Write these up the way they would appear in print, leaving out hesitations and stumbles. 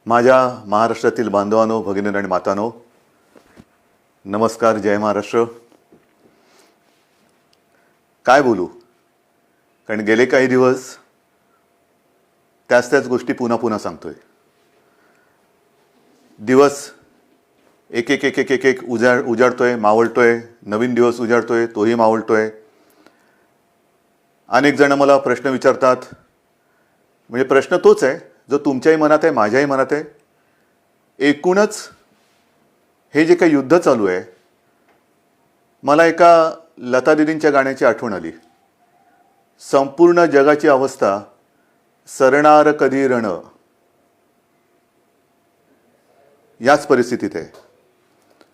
माझ्या महाराष्ट्रातील बांधवांनो, भगिनी आणि मातांनो, नमस्कार. जय महाराष्ट्र. काय बोलू, कारण गेले काही दिवस त्याच गोष्टी पुन्हा पुन्हा सांगतोय. दिवस एक एक एक एक एक एक उजाडतोय, मावळतोय. नवीन दिवस उजाडतोय, तोही मावळतोय. अनेक जण मला प्रश्न विचारतात, म्हणजे प्रश्न तोच आहे जो तुमच्याही मनात आहे, माझ्याही मनात आहे. एकूणच हे जे काही युद्ध चालू आहे, मला एका लता दीदींच्या गाण्याची आठवण आली. संपूर्ण जगाची अवस्था सरणार कधी रण, याच परिस्थितीत आहे.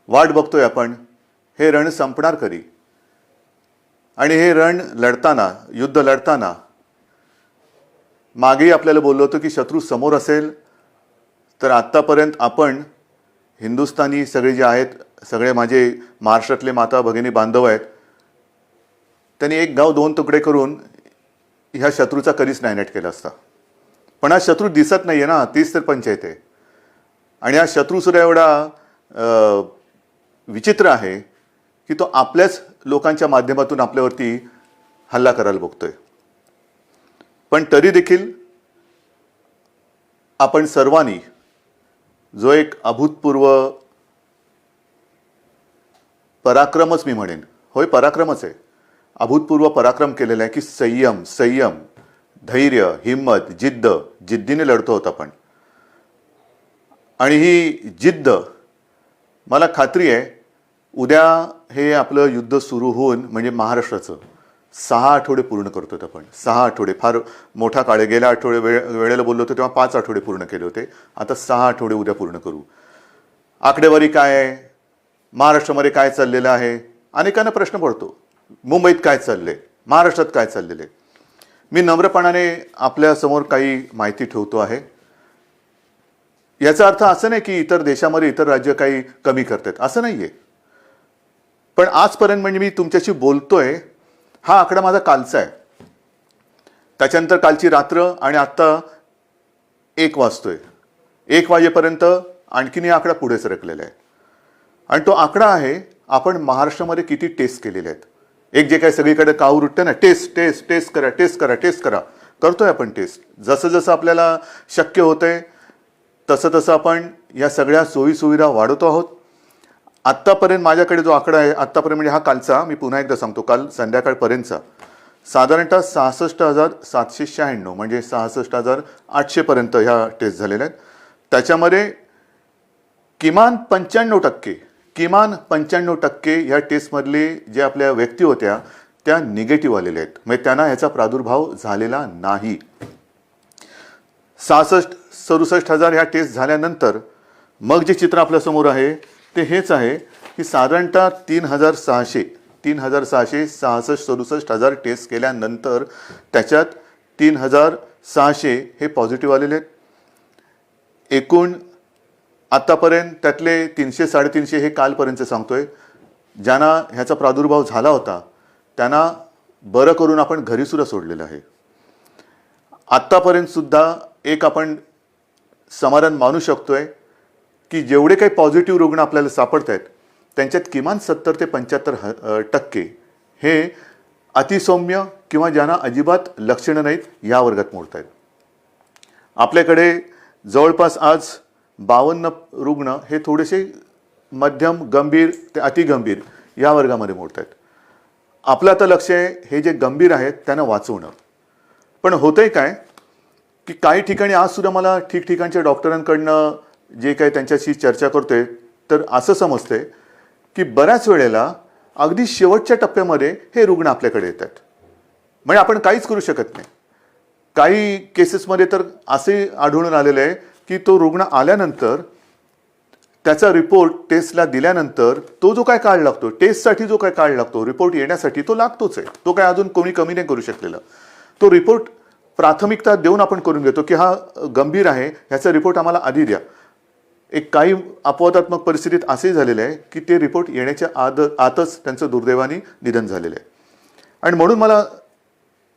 वाट बघतोय आपण, हे रण संपणार कधी. आणि हे रण लढताना, युद्ध लढताना मागेही आपल्याला बोललो होतो की शत्रू समोर असेल तर आत्तापर्यंत आपण हिंदुस्थानी सगळे जे आहेत, सगळे माझे महाराष्ट्रातले माता भगिनी बांधव आहेत, त्यांनी एक गाव दोन तुकडे करून ह्या शत्रूचा कधीच नायनाट केला असता. पण हा शत्रू दिसत नाही आहे ना, तीच तर पंचायत आहे. आणि हा शत्रूसुद्धा एवढा विचित्र आहे की तो आपल्याच लोकांच्या माध्यमातून आपल्यावरती हल्ला करायला बघतोय. पण तरी देखील आपण सर्वांनी जो एक अभूतपूर्व पराक्रमच, मी म्हणेन, होय पराक्रमच आहे, अभूतपूर्व पराक्रम केलेला आहे की संयम, धैर्य, हिम्मत, जिद्दीने लढतो होता आपण. आणि ही जिद्द, मला खात्री आहे उद्या हे आपलं युद्ध सुरू होऊन, म्हणजे महाराष्ट्राचं 6 आठवडे पूर्ण करतो आपण. 6 आठवडे फार मोठा काळ आहे. गेल्या वेळेला बोललो होतो तेव्हा 5 आठवडे पूर्ण केले होते. आता 6 आठवडे उद्या पूर्ण करू. आकडेवारी काय आहे, महाराष्ट्रामध्ये काय चाललेलं आहे, अनेकांना प्रश्न पडतो. मुंबईत काय चाललंय, महाराष्ट्रात काय चाललेलं आहे. मी नम्रपणाने आपल्यासमोर काही माहिती ठेवतो आहे. याचा अर्थ असं नाही की इतर देशामध्ये इतर राज्य काही कमी करतात, असं नाही आहे. पण आजपर्यंत म्हणजे मी तुमच्याशी बोलतोय, हा आकडा माझा कालचा आहे. त्याच्यानंतर कालची रात्र आणि आत्ता 1 वाजतोय. 1 वाजेपर्यंत आणखीन हा आकडा पुढे सरकलेला आहे. आणि तो आकडा आहे आपण महाराष्ट्रामध्ये किती टेस्ट केलेले आहेत. एक जे काही सगळीकडे काहूर उठतं ना, टेस्ट करा, करतोय आपण टेस्ट. जसं जसं आपल्याला शक्य होतंय तसं आपण या सगळ्या सोयीसुविधा वाढवतो आहोत. आत्तापर्यंत माझ्याकडे जो आकडा आहे, आत्तापर्यंत म्हणजे हा कालचा, मी पुन्हा एकदा सांगतो, काल संध्याकाळपर्यंतचा साधारणतः 66,796, म्हणजे 66,800 पर्यंत ह्या टेस्ट झालेल्या आहेत. त्याच्यामध्ये किमान 95% ह्या टेस्टमधले जे आपल्या व्यक्ती होत्या त्या निगेटिव्ह आलेल्या आहेत, म्हणजे त्यांना ह्याचा प्रादुर्भाव झालेला नाही. 66-67,000 ह्या टेस्ट झाल्यानंतर मग जे चित्र आपल्यासमोर आहे ते हेच आहे की साधारणतः 3,666-67,000 टेस्ट केल्यानंतर त्याच्यात 3,600 हे पॉझिटिव्ह आलेले आहेत. एकूण आत्तापर्यंत त्यातले 300-350 हे कालपर्यंत सांगतोय, ज्यांना ह्याचा प्रादुर्भाव झाला होता त्यांना बरं करून आपण घरीसुद्धा सोडलेलं आहे. आत्तापर्यंतसुद्धा एक आपण समाधान मानू शकतोय की जेवढे काही पॉझिटिव्ह रुग्ण आपल्याला सापडत आहेत त्यांच्यात किमान 70 ते 75% हे अतिसौम्य किंवा ज्यांना अजिबात लक्षणं नाहीत या वर्गात मोडत आहेत. आपल्याकडे जवळपास आज 52 रुग्ण हे थोडेसे मध्यम गंभीर ते अतिगंभीर या वर्गामध्ये मोडत आहेत. आपलं आता लक्ष आहे हे जे गंभीर आहेत त्यांना वाचवणं. पण होतंय काय की काही ठिकाणी आजसुद्धा मला ठिकठिकाणच्या डॉक्टरांकडनं जे काही त्यांच्याशी चर्चा करतोय तर असं समजतंय की बऱ्याच वेळेला अगदी शेवटच्या टप्प्यामध्ये हे रुग्ण आपल्याकडे येतात. म्हणजे आपण काहीच करू शकत नाही. काही केसेसमध्ये तर असे आढळून आलेले आहे की तो रुग्ण आल्यानंतर त्याचा रिपोर्ट टेस्टला दिल्यानंतर तो जो काय काळ लागतो, टेस्टसाठी जो काय काळ लागतो, रिपोर्ट येण्यासाठी तो लागतोच आहे. तो काय अजून कोणी कमी नाही करू शकलेला. तो रिपोर्ट प्राथमिकता देऊन आपण करून घेतो की हा गंभीर आहे, ह्याचा रिपोर्ट आम्हाला आधी द्या. एक काही अपवादात्मक परिस्थितीत असे झालेले आहे की ते रिपोर्ट येण्याच्या आतच त्यांचं दुर्दैवाने निधन झालेलं आहे. आणि म्हणून मला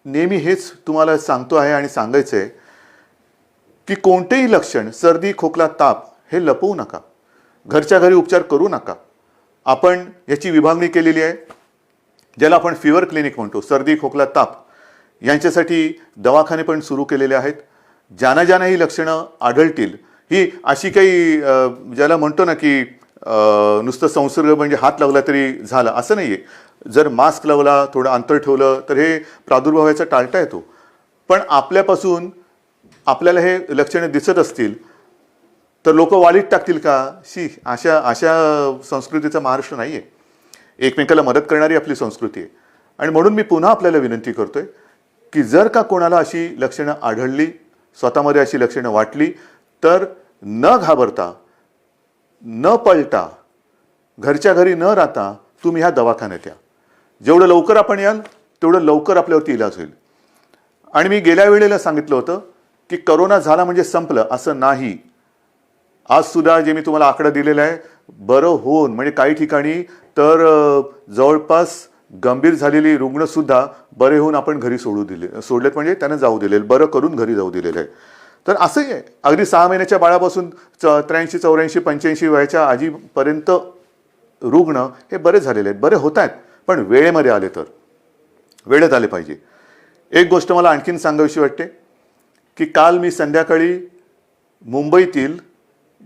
नेहमी हेच तुम्हाला सांगतो आहे आणि सांगायचं आहे की कोणतेही लक्षण, सर्दी, खोकला, ताप हे लपवू नका, घरच्या घरी उपचार करू नका. आपण याची विभागणी केलेली आहे, ज्याला आपण फीवर क्लिनिक म्हणतो. सर्दी, खोकला, ताप यांच्यासाठी दवाखाने पण सुरू केलेले आहेत. ज्यांना ज्यांना ही लक्षणं आढळतील, ही अशी काही ज्याला म्हणतो ना की नुसतं संसर्ग म्हणजे हात लावला तरी झालं असं नाही आहे. जर मास्क लावला, थोडं अंतर ठेवलं तर हे प्रादुर्भावाचा टाळता येतो. पण आपल्यापासून आपल्याला हे लक्षणं दिसत असतील तर लोक वालीत टाकतील का? अशा संस्कृतीचा महाराष्ट्र नाही आहे. एकमेकाला मदत करणारी आपली संस्कृती आहे. आणि म्हणून मी पुन्हा आपल्याला विनंती करतोय की जर का कोणाला अशी लक्षणं आढळली, स्वतःमध्ये अशी लक्षणं वाटली, तर न घाबरता, न पळता, घरच्या घरी न राहता तुम्ही ह्या दवाखान्यात या. जेवढं लवकर आपण याल तेवढं लवकर आपल्यावरती इलाज होईल. आणि मी गेल्या वेळेला सांगितलं होतं की करोना झाला म्हणजे संपलं, असं नाही. आज सुद्धा जे मी तुम्हाला आकडा दिलेला आहे, बरं होऊन म्हणजे काही ठिकाणी तर जवळपास गंभीर झालेली रुग्ण सुद्धा बरे होऊन आपण घरी सोडलेत, म्हणजे त्यांना जाऊ दिलेलं, बरं करून घरी जाऊ दिलेलं आहे. तर असंही आहे, अगदी 6 महिन्याच्या बाळापासून 83, 84, 85 वयाच्या आजीपर्यंत रुग्ण हे बरे झालेले आहेत, बरे होत आहेत. पण वेळेमध्ये आले तर, वेळेत आले पाहिजे. एक गोष्ट मला आणखीन सांगावीशी वाटते की काल मी संध्याकाळी मुंबईतील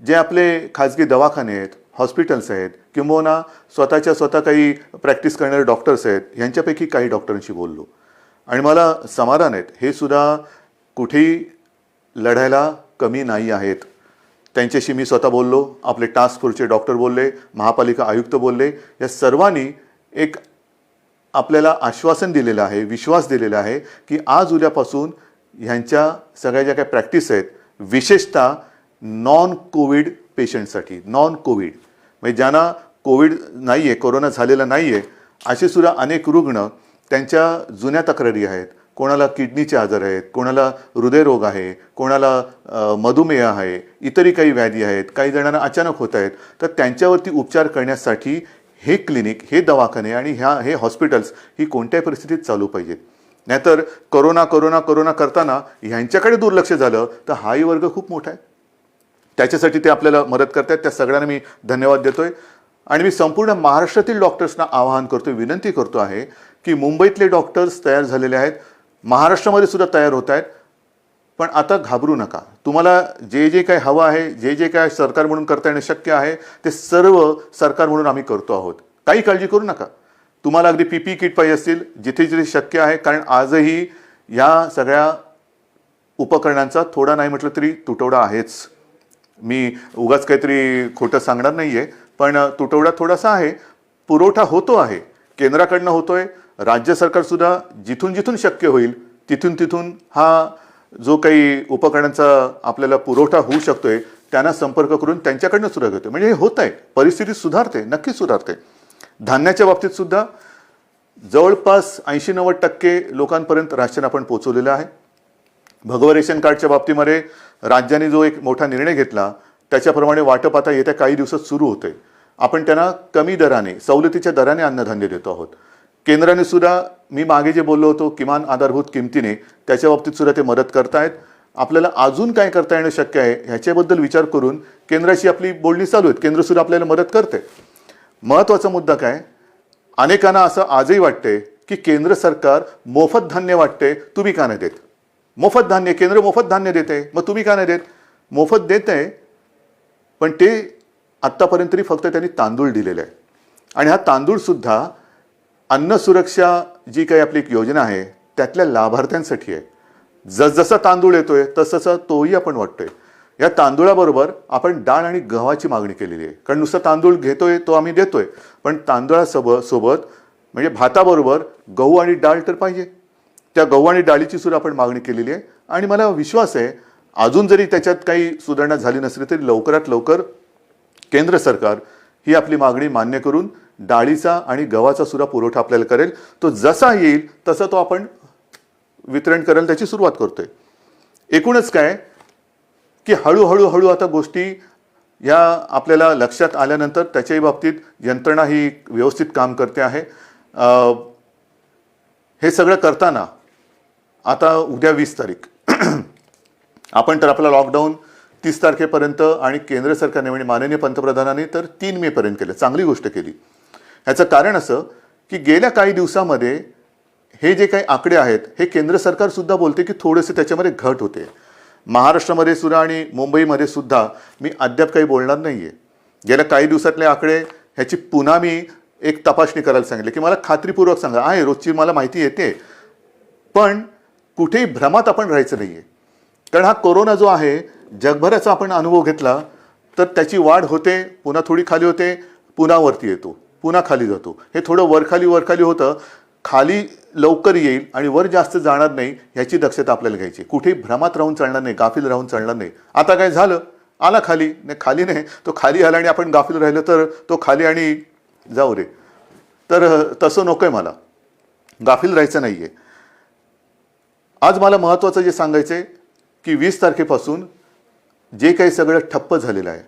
जे आपले खाजगी दवाखाने आहेत, हॉस्पिटल्स आहेत, किंबहुना स्वतः काही प्रॅक्टिस करणारे डॉक्टर्स आहेत, यांच्यापैकी काही डॉक्टरांशी बोललो. आणि मला समाधान आहेत, हे सुद्धा कुठेही लढायला कमी नाही आहेत. त्यांच्याशी मी स्वतः बोललो, आपले टास्क फोर्सचे डॉक्टर बोलले, महापालिका आयुक्त बोलले. या सर्वांनी एक आपल्याला आश्वासन दिलेलं आहे, विश्वास दिलेला आहे की आज उद्यापासून ह्यांच्या सगळ्या ज्या काही प्रॅक्टिस आहेत, विशेषतः नॉन कोविड पेशंटसाठी, नॉन कोविड म्हणजे ज्यांना कोविड नाही आहे, कोरोना झालेला नाही आहे, असे सुद्धा अनेक रुग्ण, त्यांच्या जुन्या तक्रारी आहेत. कोणाला किडनीचे आजार आहेत, कोणाला हृदयरोग आहे, कोणाला मधुमेह आहे, इतरही काही व्याधी आहेत, काही जणांना अचानक होत आहेत. तर त्यांच्यावरती उपचार करण्यासाठी हे क्लिनिक, हे दवाखाने आणि हे हॉस्पिटल्स ही कोणत्याही परिस्थितीत चालू पाहिजेत. नाहीतर कोरोना कोरोना कोरोना करताना ह्यांच्याकडे दुर्लक्ष झालं तर हाही वर्ग खूप मोठा आहे. त्याच्यासाठी ते आपल्याला मदत करतात, त्या सगळ्यांना मी धन्यवाद देतोय. आणि मी संपूर्ण महाराष्ट्रातील डॉक्टर्सना आवाहन करतोय, विनंती करतो आहे की मुंबईतले डॉक्टर्स तयार झालेले आहेत, महाराष्ट्रामध्ये सुद्धा तयार होत आहेत. पण आता घाबरू नका. तुम्हाला जे जे काही हवं आहे, जे जे काय सरकार म्हणून करता येणं शक्य आहे, ते सर्व सरकार म्हणून आम्ही करतो आहोत. काही काळजी करू नका. तुम्हाला अगदी PPE किट पाहिजे असतील, जिथे जिथे शक्य आहे, कारण आजही या सगळ्या उपकरणांचा थोडा नाही म्हटलं तरी तुटवडा आहेच. मी उगाच काहीतरी खोटं सांगणार नाही आहे, पण तुटवडा थोडासा आहे. पुरवठा होतो आहे, केंद्राकडनं होतोय, राज्य सरकारसुद्धा जिथून जिथून शक्य होईल तिथून हा जो काही उपकरणांचा आपल्याला पुरवठा होऊ शकतोय त्यांना संपर्क करून त्यांच्याकडनं सुद्धा घेतोय. म्हणजे हे होत आहे, परिस्थिती सुधारते, नक्कीच सुधारते. धान्याच्या बाबतीत सुद्धा जवळपास 80-90% लोकांपर्यंत राशन आपण पोहोचवलेलं आहे. भगवा रेशन कार्डच्या बाबतीमध्ये राज्याने जो एक मोठा निर्णय घेतला त्याच्याप्रमाणे वाटप आता येत्या काही दिवसात सुरू होते. आपण त्यांना कमी दराने, सवलतीच्या दराने अन्नधान्य देतो आहोत. केंद्राने सुद्धा, मी मागे जे बोललो होतो किमान आधारभूत किमतीने, त्याच्या बाबतीत सुद्धा ते मदत करतायत. आपल्याला अजून काय करता येणं शक्य आहे ह्याच्याबद्दल विचार करून केंद्राशी आपली बोलणी चालू आहेत. केंद्र सुद्धा आपल्याला मदत करते. महत्त्वाचा मुद्दा काय, अनेकांना असं आजही वाटते की केंद्र सरकार मोफत धान्य वाटते, तुम्ही का नाही देत? मोफत धान्य, केंद्र मोफत धान्य देते, मग तुम्ही का नाही देत? मोफत देत आहे, पण ते आत्तापर्यंत तरी फक्त त्यांनी तांदूळ दिलेले आहे. आणि हा तांदूळ सुद्धा अन्न सुरक्षा जी काही आपली एक योजना आहे त्यातल्या लाभार्थ्यांसाठी आहे. जसजसा तांदूळ येतोय तसं तोही आपण वाटतोय. या तांदूळाबरोबर आपण डाळ आणि गव्हाची मागणी केलेली आहे. कारण नुसतं तांदूळ घेतोय तो आम्ही देतोय, पण तांदूळासोबत म्हणजे भाताबरोबर गहू आणि डाळ तर पाहिजे. त्या गहू आणि डाळीची सुद्धा आपण मागणी केलेली आहे. आणि मला विश्वास आहे अजून जरी त्याच्यात काही सुधारणा झाली नसली तरी लवकरात लवकर केंद्र सरकार ही आपली मागणी मान्य करून डाळीचा आणि गव्हाचा सुद्धा पुरवठा आपल्याला करेल. तो जसा येईल तसा तो आपण वितरण करायला त्याची सुरुवात करतोय. एकूणच काय की हळूहळू आता गोष्टी या आपल्याला लक्षात आल्यानंतर त्याच्याही बाबतीत यंत्रणा ही व्यवस्थित काम करते आहे. हे सगळं करताना आता उद्या 20 तारीख आपण तर आपला लॉकडाऊन 30 तारखेपर्यंत आणि केंद्र सरकारने म्हणजे माननीय पंतप्रधानांनी तर 3 मे पर्यंत केलं. चांगली गोष्ट केली. ह्याचं कारण असं की गेल्या काही दिवसामध्ये हे जे काही आकडे आहेत हे केंद्र सरकार सुद्धा बोलते की थोडेसे त्याच्यामध्ये घट होते. महाराष्ट्रामध्ये सुद्धा आणि मुंबईमध्ये सुद्धा मी अद्याप काही बोलणार नाहीये. गेल्या काही दिवसातले आकडे ह्याची पुन्हा मी एक तपासणी करायला सांगितले की मला खात्रीपूर्वक सांगा. आहे रोजची मला माहिती येते, पण कुठेही भ्रमात आपण राहायचं नाहीये. कारण हा कोरोना जो आहे जगभराचा आपण अनुभव घेतला तर त्याची वाढ होते, पुन्हा थोडी खाली होते, पुन्हा वरती येतो, पुन्हा खाली जातो. हे थोडं वरखाली होतं. खाली लवकर येईल आणि वर जास्त जाणार नाही ह्याची दक्षता आपल्याला घ्यायची. कुठेही भ्रमात राहून चालणार नाही, गाफील राहून चालणार नाही. आता काय झालं, आला खाली नाही, तो खाली आला आणि आपण गाफील राहिलो तर तो खाली आणि जाऊ रे. तर तसं नकोय, मला गाफील राहायचं नाहीये. आज मला महत्त्वाचं जे सांगायचं आहे की 20 तारखेपासून जे काही सगळं ठप्प झालेलं आहे,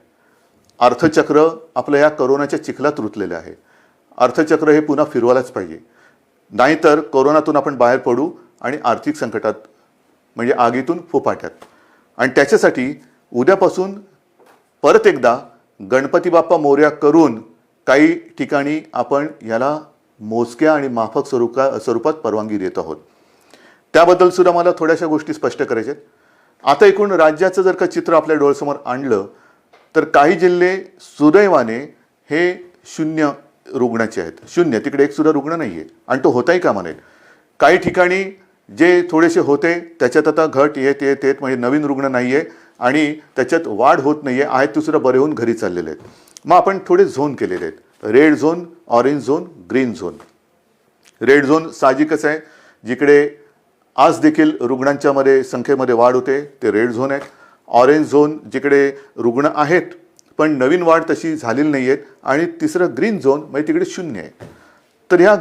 अर्थचक्र आपलं या कोरोनाच्या चिखलात रुतलेलं आहे. अर्थचक्र हे पुन्हा फिरवायलाच पाहिजे, नाहीतर कोरोनातून आपण बाहेर पडू आणि आर्थिक संकटात म्हणजे आगीतून फुफाट्यात. आणि त्याच्यासाठी उद्यापासून परत एकदा गणपती बाप्पा मोरया करून काही ठिकाणी आपण याला मोजक्या आणि माफक स्वरूपात परवानगी देत आहोत. त्याबद्दल सुद्धा मला थोड्याशा गोष्टी स्पष्ट करायच्या आहेत. आता एकूण राज्याचं जर का चित्र आपल्या डोळ्यासमोर आणलं तर काही जिल्हे सुदैवाने हे 0 रुग्णाचे आहेत. 0, तिकडे एक सुद्धा रुग्ण नाही आहे आणि तो होताही कामा नये. काही ठिकाणी जे थोडेसे होते त्याच्यात आता घट येत म्हणजे नवीन रुग्ण नाही आहे आणि त्याच्यात वाढ होत नाही आहे ते सुद्धा बरे होऊन घरी चाललेले आहेत. मग आपण थोडे झोन केलेले आहेत, red zone, orange zone, green zone. Red zone साहजिकच आहे, जिकडे आज देखील रुग्णांच्या संख्येमध्ये वाढ होते ते रेड झोन आहे. ऑरेंज झोन जिकडे रुग्ण आहेत पण नवीन वाढ तशी झालेली नाही आहेत. आणि तिसरं ग्रीन झोन म्हणजे तिकडे 0 आहे. तर ह्या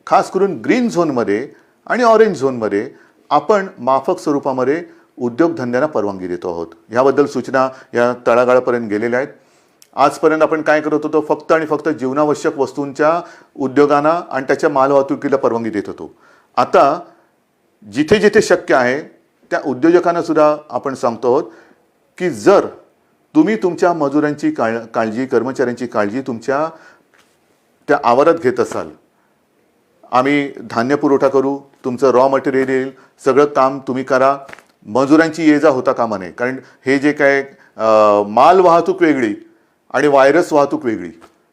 खास करून ग्रीन झोनमध्ये आणि ऑरेंज झोनमध्ये आपण माफक स्वरूपामध्ये उद्योगधंद्यांना परवानगी देतो आहोत. ह्याबद्दल सूचना या तळागाळापर्यंत गेलेल्या आहेत. आजपर्यंत आपण काय करत होतो, फक्त आणि फक्त जीवनावश्यक वस्तूंच्या उद्योगांना आणि त्याच्या मालवाहतुकीला परवानगी देत होतो. आता जिथे जिथे शक्य आहे त्या उद्योजकांना सुद्धा आपण सांगतो आहोत की जर तुम्ही तुमच्या मजुरांची काळजी, कर्मचाऱ्यांची काळजी तुमच्या त्या आवारात घेत असाल, आम्ही धान्य पुरवठा करू, तुमचं रॉ मटेरियल येईल, सगळं काम तुम्ही करा, मजुरांची ये जा होता कामा नये. कारण हे जे काय माल वाहतूक वेगळी आणि व्हायरस वाहतूक वेगळी.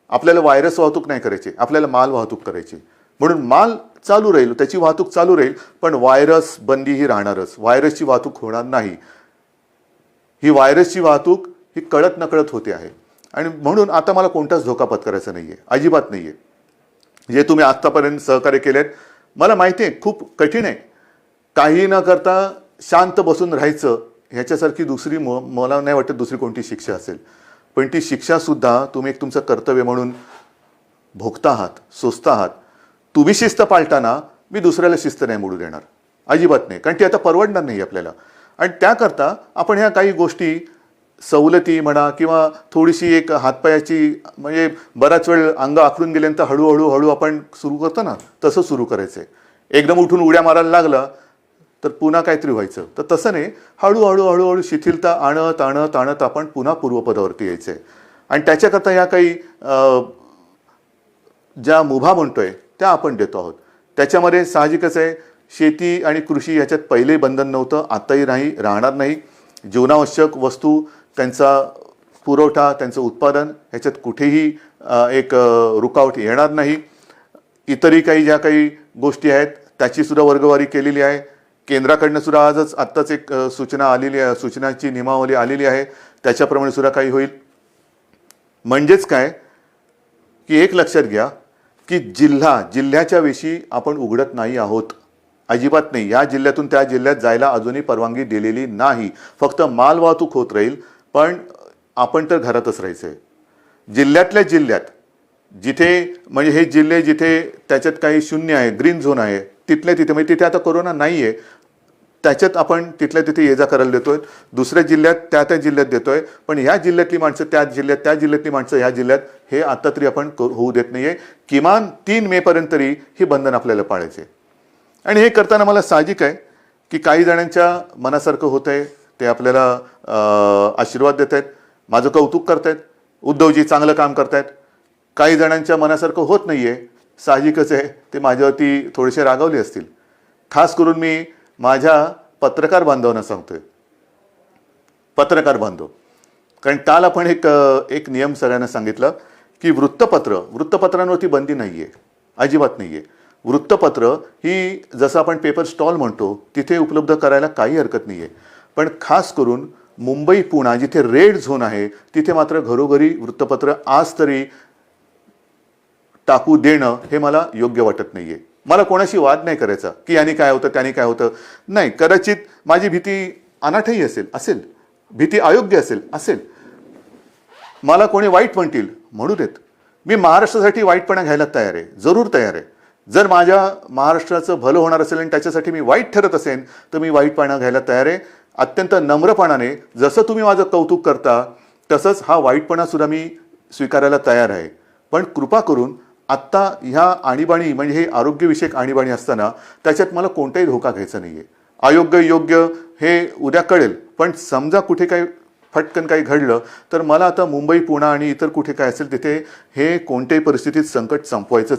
आपल्याला व्हायरस वाहतूक नाही करायची, आपल्याला माल वाहतूक करायची. म्हणून माल चालू राहील, त्याची वाहतूक चालू राहील, पण व्हायरस बंदी ही राहणारच. व्हायरसची वाहतूक होणार नाही. ही व्हायरसची वाहतूक ही कळत नकळत होते आहे आणि म्हणून आता मला कोणताच धोका पत्करायचा नाहीये, अजिबात नाहीये. जे तुम्ही आत्तापर्यंत सहकार्य केलेत मला माहिती आहे खूप कठीण आहे. काही न करता शांत बसून राहायचं ह्याच्यासारखी दुसरी मला नाही वाटत दुसरी कोणती शिक्षा असेल. पण ती शिक्षा सुद्धा तुम्ही एक तुमचं कर्तव्य म्हणून भोगता आहात, सोसता आहात. तुम्ही शिस्त पाळताना मी दुसऱ्याला शिस्त नाही मोडू देणार, अजिबात नाही. कारण ती आता परवडणार नाही आपल्याला. आणि त्याकरता आपण ह्या काही गोष्टी सवलती म्हणा किंवा थोडीशी एक हातपायाची म्हणजे बराच वेळ अंग आखडून गेल्यानंतर हळूहळू आपण सुरू करतो ना, तसं सुरू करायचं आहे. एकदम उठून उड्या मारायला लागला तर पुन्हा काहीतरी व्हायचं. तर तसं नाही, हळूहळू शिथिलता आणत आपण पुन्हा पूर्वपदावरती यायचं आहे. आणि त्याच्याकरता ह्या काही ज्या मुभा म्हणतोय त्या आपण देतो आहोत. त्याच्यामध्ये साहजिकच आहे, शेती आणि कृषी याच्यात पहिले बंधन नव्हतं, आताही नाही, राहणार नाही. जीवनावश्यक वस्तू, त्यांचा पुरवठा, त्यांचं उत्पादन ह्याच्यात कुठेही एक रुकावट येणार नाही. इतरही काही ज्या काही गोष्टी आहेत त्याची सुद्धा वर्गवारी केलेली आहे. केंद्राकडनं सुद्धा आत्ताच एक सूचना आलेली आहे, सूचनाची नियमावली आलेली आहे, त्याच्याप्रमाणे सुद्धा काही होईल. म्हणजेच काय की एक लक्षात घ्या की जिल्ह्याच्या वेशी आपण उघडत नाही आहोत, अजिबात नाही. या जिल्ह्यातून त्या जिल्ह्यात जायला अजूनही परवानगी दिलेली नाही. फक्त माल वाहतूक होत राहील, पण आपण तर घरातच राहायचं आहे. जिल्ह्यातल्या जिल्ह्यात जिथे म्हणजे हे जिल्हे जिथे त्याच्यात काही 0 आहे, ग्रीन झोन आहे, तिथल्या तिथे म्हणजे तिथे आता कोरोना नाही आहे, त्याच्यात आपण तिथल्या तिथे ये जा करायला देतोय. दुसऱ्या जिल्ह्यात त्या जिल्ह्यात देतोय, पण ह्या जिल्ह्यातली माणसं त्या जिल्ह्यातली माणसं ह्या जिल्ह्यात हे आता तरी आपण होऊ देत नाहीये. किमान 3 मे पर्यंत तरी ही बंधन आपल्याला पाळायचे. आणि हे करताना मला साहजिक आहे की काही जणांच्या मनासारखं होतंय, ते आपल्याला आशीर्वाद देत आहेत, माझं कौतुक करतायत, उद्धवजी चांगलं काम करतायत. काही जणांच्या मनासारखं होत नाही आहे, साहजिकच आहे, ते माझ्यावरती थोडेसे रागावले असतील. खास करून मी माझ्या पत्रकार बांधवांना सांगतोय, पत्रकार बांधव, कारण काल आपण एक नियम सगळ्यांना सांगितलं की वृत्तपत्रांवरती बंदी नाही आहे, अजिबात नाही आहे. वृत्तपत्र ही जसं आपण पेपर स्टॉल म्हणतो तिथे उपलब्ध करायला काही हरकत नाही आहे, पण खास करून मुंबई पुणे जिथे रेड झोन आहे तिथे मात्र घरोघरी वृत्तपत्र आज तरी टाकू देणं हे मला योग्य वाटत नाही आहे. मला कोणाशी वाद नाही करायचा की याने काय होतं त्याने काय होतं, नाही. कदाचित माझी भीती अनाठही असेल, भीती अयोग्य असेल, मला कोणी वाईट म्हणतील म्हणू देत. मी महाराष्ट्रासाठी वाईटपणा घ्यायला तयार आहे, जरूर तयार आहे. जर माझ्या महाराष्ट्राचं भलं होणार असेल आणि त्याच्यासाठी मी वाईट ठरत असेल तर मी वाईटपणा घ्यायला तयार आहे. अत्यंत नम्रपणाने, जसं तुम्ही माझं कौतुक करता तसंच हा वाईटपणा सुद्धा मी स्वीकारायला तयार आहे. पण कृपा करून आत्ता ह्या आणीबाणी म्हणजे हे आरोग्यविषयक आणीबाणी असताना त्याच्यात मला कोणताही धोका घ्यायचा नाही आहे. अयोग्य योग्य हे उद्या कळेल, पण समजा कुठे काही फटकन काही घडलं तर मला आता मुंबई पुणे आणि इतर कुठे काय असेल तिथे हे कोणत्याही परिस्थितीत संकट संपवायचं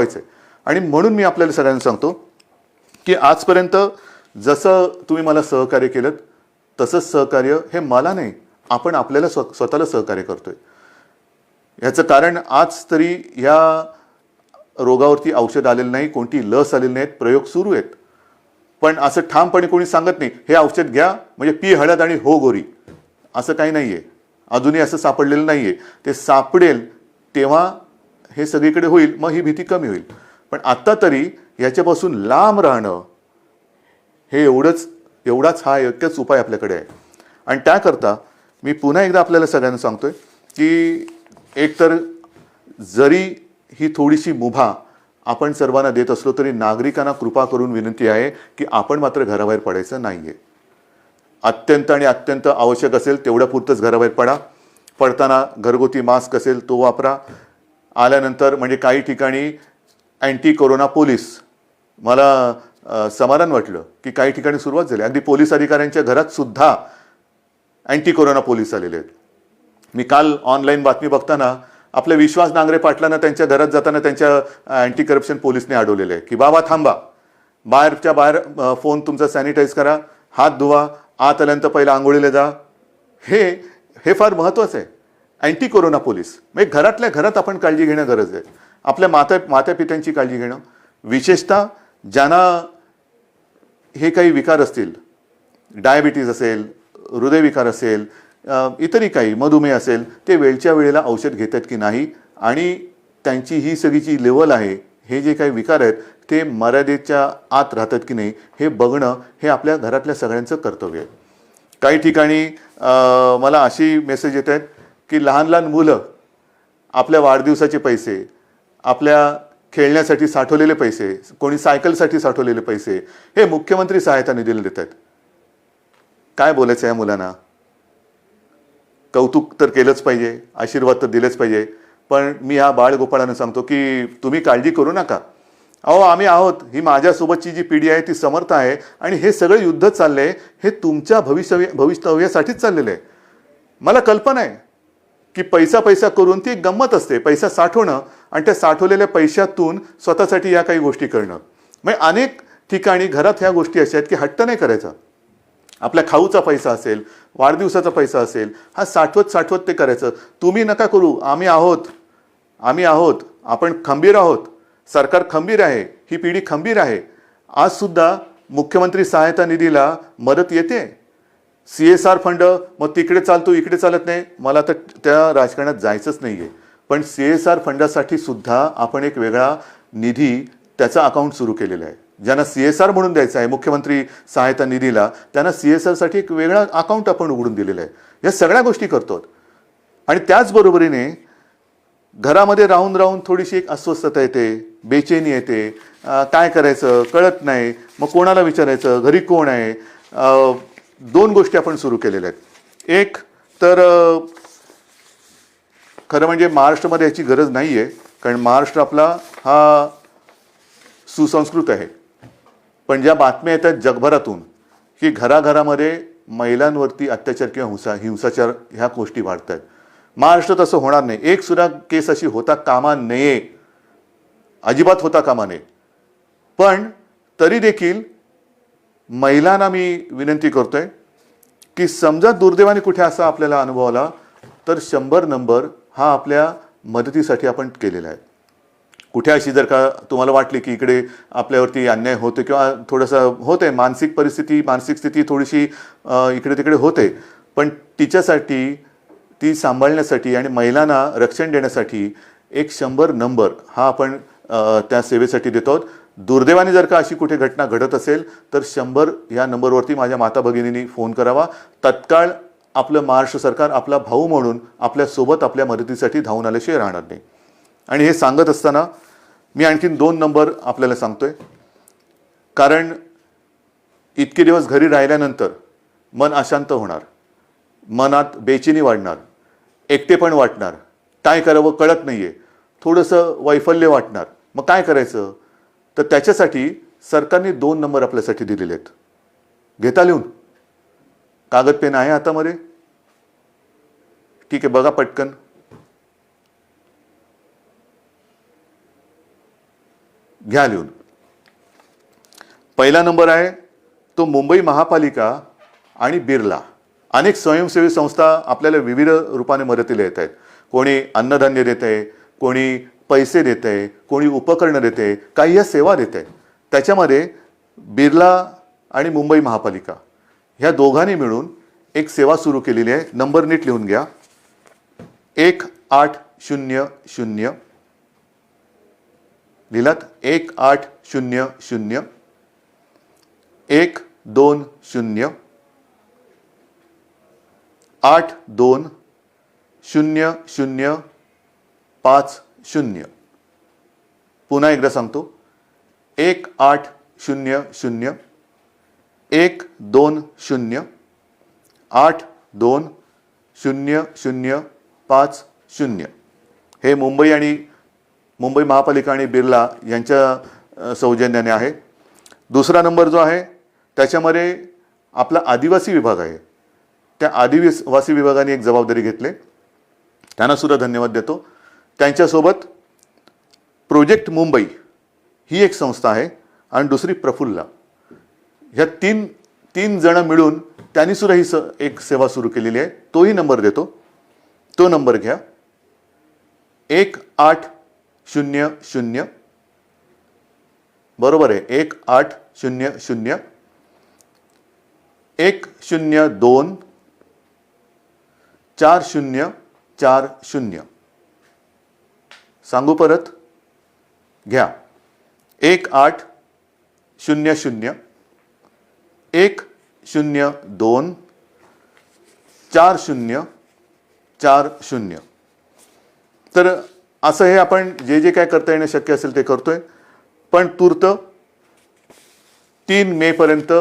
आहे. आणि म्हणून मी आपल्याला सगळ्यांना सांगतो की आजपर्यंत जसं तुम्ही मला सहकार्य केलं तसंच सहकार्य हे मला नाही, आपण आपल्याला स्वतःला सहकार्य करतोय. याचं कारण आज तरी या रोगावरती औषध आलेलं नाही, कोणती लस आलेली नाहीत, प्रयोग सुरू आहेत. पण असं ठामपणे कोणी सांगत नाही हे औषध घ्या म्हणजे पी हळद आणि हो गोरी, असं काही नाही आहे. अजूनही असं सापडलेलं नाही आहे. ते सापडेल तेव्हा हे सगळीकडे होईल, मग ही भीती कमी होईल. पण आत्ता तरी याच्यापासून लांब राहणं हे एवढाच हा एकच उपाय आपल्याकडे आहे. आणि त्याकरता मी पुन्हा एकदा आपल्याला सगळ्यांना सांगतोय की एकतर जरी ही थोडीशी मुभा आपण सर्वांना देत असलो तरी नागरिकांना कृपा करून विनंती आहे की आपण मात्र घराबाहेर पडायचं नाही आहे. अत्यंत आवश्यक असेल तेवढ्या पुरतंच घराबाहेर पडा. पडताना घरगुती मास्क असेल तो वापरा. आल्यानंतर म्हणजे काही ठिकाणी अँटी कोरोना पोलीस, मला समाधान वाटलं की काही ठिकाणी सुरुवात झाली. अगदी पोलीस अधिकाऱ्यांच्या घरात सुद्धा अँटी कोरोना पोलीस आलेले आहेत. मी काल ऑनलाईन बातमी बघताना आपल्या विश्वास नांगरे पाटलांना त्यांच्या घरात जाताना त्यांच्या अँटी करप्शन पोलीसने अडवलेले आहे की बाबा थांबा, बाहेर फोन तुमचा सॅनिटाईज करा, हात धुवा, आत आल्यानंतर पहिला आंघोळीला जा. हे फार महत्त्वाचं आहे. अँटी कोरोना पोलीस म्हणजे घरातल्या घरात आपण काळजी घेणं गरज आहे. आपल्या मातापित्यांची काळजी घेणं, विशेषतः ज्यांना हे काही विकार असतील, डायबिटीज असेल, हृदयविकार असेल, इतरही काही मधुमेह असेल, ते वेळच्या वेळेला औषध घेतात की नाही आणि त्यांची ही सगळी जी लेवल आहे, हे जे काही विकार आहेत ते मर्यादेच्या आत राहतात की नाही हे बघणं हे आपल्या घरातल्या सगळ्यांचं कर्तव्य आहे. काही ठिकाणी मला अशी मेसेज येत आहेत की लहान मुलं आपल्या वाढदिवसाचे पैसे, आपल्या खेळण्यासाठी साठवलेले पैसे, कोणी सायकलसाठी साठवलेले पैसे हे मुख्यमंत्री सहायता निधीला देत आहेत. काय बोलायचं या मुलांना? कौतुक तर केलंच पाहिजे, आशीर्वाद तर दिलेच पाहिजे, पण मी ह्या बाळगोपाळांना सांगतो की तुम्ही काळजी करू नका. अहो आम्ही आहोत, ही माझ्यासोबतची जी पिढी आहे ती समर्थ आहे आणि हे सगळं युद्ध चाललंय हे तुमच्या भवितव्यासाठीच चाललेलं आहे. मला कल्पना आहे की पैसा करून ती एक गंमत असते, पैसा साठवणं आणि त्या साठवलेल्या पैशातून स्वतःसाठी या काही गोष्टी करणं. म्हणजे अनेक ठिकाणी घरात ह्या गोष्टी अशा आहेत की हट्ट नाही करायचा. आपल्या खाऊचा पैसा असेल, वाढदिवसाचा पैसा असेल, हा साठवत ते करायचं. तुम्ही नका करू, आम्ही आहोत, आपण खंबीर आहोत, सरकार खंबीर आहे, ही पिढी खंबीर आहे. आज सुद्धा मुख्यमंत्री सहायता निधीला मदत येते. CSR फंड मग तिकडे चालतो इकडे चालत नाही, मला तर त्या राजकारणात जायचंच नाही आहे. पण CSR फंडासाठी सुद्धा आपण एक वेगळा निधी त्याचं अकाउंट सुरू केलेलं आहे. ज्यांना CSR म्हणून द्यायचं आहे मुख्यमंत्री सहायता निधीला, त्यांना CSRसाठी एक वेगळा अकाउंट आपण उघडून दिलेलं आहे. या सगळ्या गोष्टी करतो. आणि त्याचबरोबरीने घरामध्ये राहून थोडीशी एक अस्वस्थता येते, बेचैनी येते, काय करायचं कळत नाही, मग कोणाला विचारायचं, घरी कोण आहे. 2 गोष्टी आपण सुरू केलेल्या आहेत. एक तर खरं म्हणजे महाराष्ट्रामध्ये याची गरज नाही आहे, कारण महाराष्ट्र आपला हा सुसंस्कृत आहे. पण ज्या बातम्या येतात जगभरातून की घराघरामध्ये महिलांवरती अत्याचार किंवा हिंसाचार ह्या गोष्टी वाढत आहेत. महाराष्ट्रात असं होणार नाही. एक सुद्धा केस अशी होता कामा नये, अजिबात होता कामा नये. पण तरी देखील महिलांना मी विनंती करतोय की समजा दुर्दैवाने कुठे असा आपल्याला अनुभव आला तर 100 नंबर हा आपल्या मदतीसाठी आपण केलेला आहे. कुठे अशी जर का तुम्हाला वाटली की इकडे आपल्यावरती अन्याय होतो किंवा थोडंसं होते, मानसिक स्थिती थोडीशी इकडे तिकडे होते, पण तिच्यासाठी ती सांभाळण्यासाठी आणि महिलांना रक्षण देण्यासाठी एक 100 नंबर हा आपण त्या सेवेसाठी देतो. दुर्दैवाने जर का अशी कुठे घटना घडत असेल तर 100 या नंबरवरती माझ्या माता भगिनींनी फोन करावा. तत्काळ आपलं महाराष्ट्र सरकार आपला भाऊ म्हणून आपल्यासोबत आपल्या मदतीसाठी धावून आल्याशिवाय राहणार नाही. आणि हे सांगत असताना मी आणखीन 2 नंबर आपल्याला सांगतोय, कारण इतके दिवस घरी राहिल्यानंतर मन अशांत होणार, मनात बेचैनी वाढणार, एकटेपण वाटणार, काय करावं कळत नाहीये, थोडंसं वैफल्य वाटणार. मग काय करायचं? तर त्याच्यासाठी सरकारने 2 नंबर आपल्यासाठी दिलेले आहेत. घेता लिहून? कागद पेन आहे हातामध्ये? ठीक आहे, बघा पटकन. घ्या लिहून. पहिला नंबर आहे तो मुंबई महापालिका आणि बिर्ला. अनेक स्वयंसेवी संस्था आपल्याला विविध रूपाने मदतीला येत आहेत. कोणी अन्नधान्य देत आहे, कोणी पैसे देत आहे, कोणी उपकरणं देत आहे, काही या सेवा देत आहे. त्याच्यामध्ये बिर्ला आणि मुंबई महापालिका ह्या दोघांनी मिळून एक सेवा सुरू केलेली आहे. नंबर नीट लिहून घ्या. 1800 लिहिलात? 1800 120 820050. पुन्हा एकदा सांगतो. 1800 120 820050. हे मुंबई महापालिका आणि बिर्ला यांच्या सौजन्याने आहे. दुसरा नंबर जो आहे त्याच्यामध्ये आपला आदिवासी विभाग आहे. त्या आदिवासी विभागाने एक जबाबदारी घेतली, त्यांना सुद्धा धन्यवाद देतो. त्यांच्यासोबत प्रोजेक्ट मुंबई ही एक संस्था आहे आणि दुसरी प्रफुल्ला. ह्या तीन जण मिळून त्यांनी सुद्धा ही एक सेवा सुरू केलेली आहे. तोही नंबर देतो. तो नंबर घ्या. 1800 बरोबर आहे. 1800 102 4040. सांगू परत? घ्या. 1800 102 4040. तर असं हे आपण जे काय करता येणं शक्य असेल ते करतोय. पण तूर्त 3 मे पर्यंत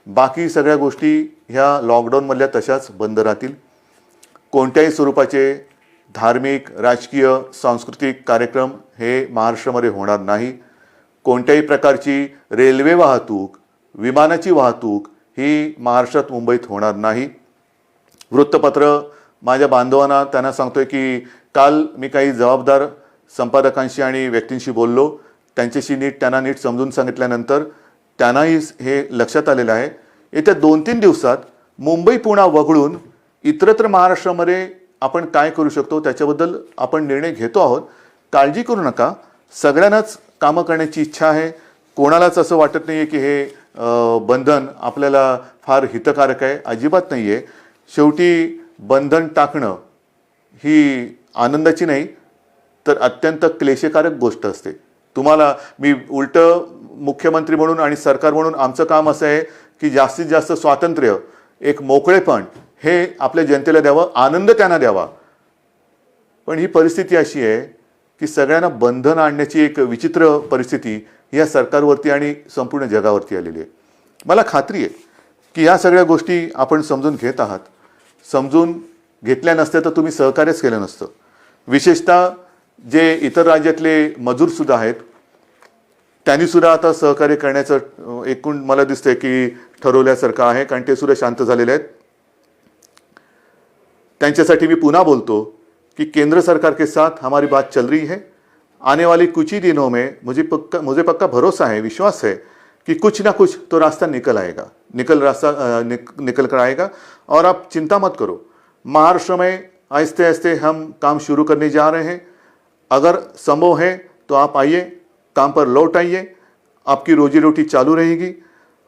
बाकी सगळ्या गोष्टी ह्या लॉकडाऊनमधल्या तशाच बंद राहतील. कोणत्याही स्वरूपाचे धार्मिक, राजकीय, सांस्कृतिक कार्यक्रम हे महाराष्ट्रामध्ये होणार नाही. कोणत्याही प्रकारची रेल्वे वाहतूक, विमानाची वाहतूक ही महाराष्ट्रात, मुंबईत होणार नाही. वृत्तपत्र माझ्या बांधवांना त्यांना सांगतोय की काल मी काही जबाबदार संपादकांशी आणि व्यक्तींशी बोललो. त्यांच्याशी त्यांना नीट समजून सांगितल्यानंतर त्यांनाही हे लक्षात आलेलं आहे. येत्या 2-3 दिवसात मुंबई पुन्हा वगळून इतरत्र महाराष्ट्रामध्ये आपण काय करू शकतो त्याच्याबद्दल आपण निर्णय घेतो आहोत. काळजी करू नका. सगळ्यांनाच कामं करण्याची इच्छा आहे. कोणालाच असं वाटत नाही आहे की हे बंधन आपल्याला फार हितकारक आहे. अजिबात नाही आहे. शेवटी बंधन टाकणं ही आनंदाची नाही तर अत्यंत क्लेशकारक गोष्ट असते. तुम्हाला मी उलटं मुख्यमंत्री म्हणून आणि सरकार म्हणून आमचं काम असं आहे की जास्तीत जास्त स्वातंत्र्य, एक मोकळेपण हे आपल्या जनतेला द्यावं, आनंद त्यांना द्यावा. पण ही परिस्थिती अशी आहे की सगळ्यांना बंधन आणण्याची एक विचित्र परिस्थिती या सरकारवरती आणि संपूर्ण जगावरती आलेली आहे. मला खात्री आहे की ह्या सगळ्या गोष्टी आपण समजून घेत आहात. समजून घेतल्या नसत्या तर तुम्ही सहकार्यच केलं नसतं. विशेषतः जे इतर राज्यातले मजूरसुद्धा आहेत त्यांनीसुद्धा आता सहकार्य करण्याचं एकूण मला दिसतंय की ठरवल्यासारखं आहे, कारण ते सुद्धा शांत झालेले आहेत. त्यांच्यासाठी मी पुन्हा बोलतो कि केंद्र सरकार के साथ हमारी बात चल रही है. आने वाले कुछ ही दिनों में मुझे पक्का भरोसा है, विश्वास है कि कुछ ना कुछ तो रास्ता निकल कर आएगा. और आप चिंता मत करो, महाराष्ट्र में आहिस्ते आहिस्ते हम काम शुरू करने जा रहे हैं. अगर संभव है तो आप आइए, काम पर लौट आइए, आपकी रोजी रोटी चालू रहेगी.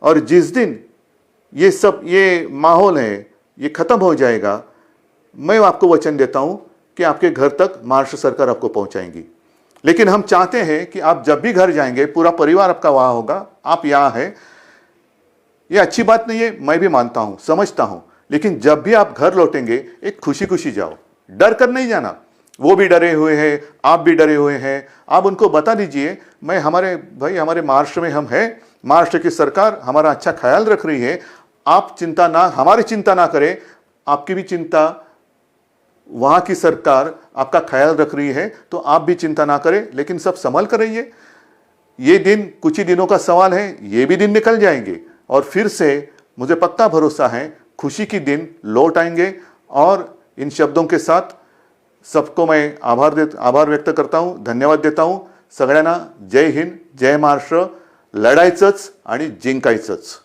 और जिस दिन ये माहौल है ये खत्म हो जाएगा, मैं आपको वचन देता हूं कि आपके घर तक महाराष्ट्र सरकार आपको पहुंचाएंगी. लेकिन हम चाहते हैं कि आप जब भी घर जाएंगे पूरा परिवार आपका वहां होगा, आप यहां हैं. ये अच्छी बात नहीं है, मैं भी मानता हूं, समझता हूं. लेकिन जब भी आप घर लौटेंगे एक खुशी खुशी जाओ, डर कर नहीं जाना. वो भी डरे हुए हैं, आप भी डरे हुए हैं. आप उनको बता दीजिए हमारे महाराष्ट्र में हम हैं, महाराष्ट्र की सरकार हमारा अच्छा ख्याल रख रही है. आप हमारी चिंता ना करें, आपकी भी चिंता, वहां की सरकार आपका ख्याल रख रही है, तो आप भी चिंता ना करें. लेकिन सब संभल कर रहिए. ये दिन कुछ ही दिनों का सवाल है, ये भी दिन निकल जाएंगे और फिर से मुझे पक्का भरोसा है खुशी की दिन लौट आएंगे. और इन शब्दों के साथ सबको मैं आभार व्यक्त करता हूं, धन्यवाद देता हूं. सगळ्यांना जय हिंद, जय महाराष्ट्र. लढायचंच आणि जिंकायचंच.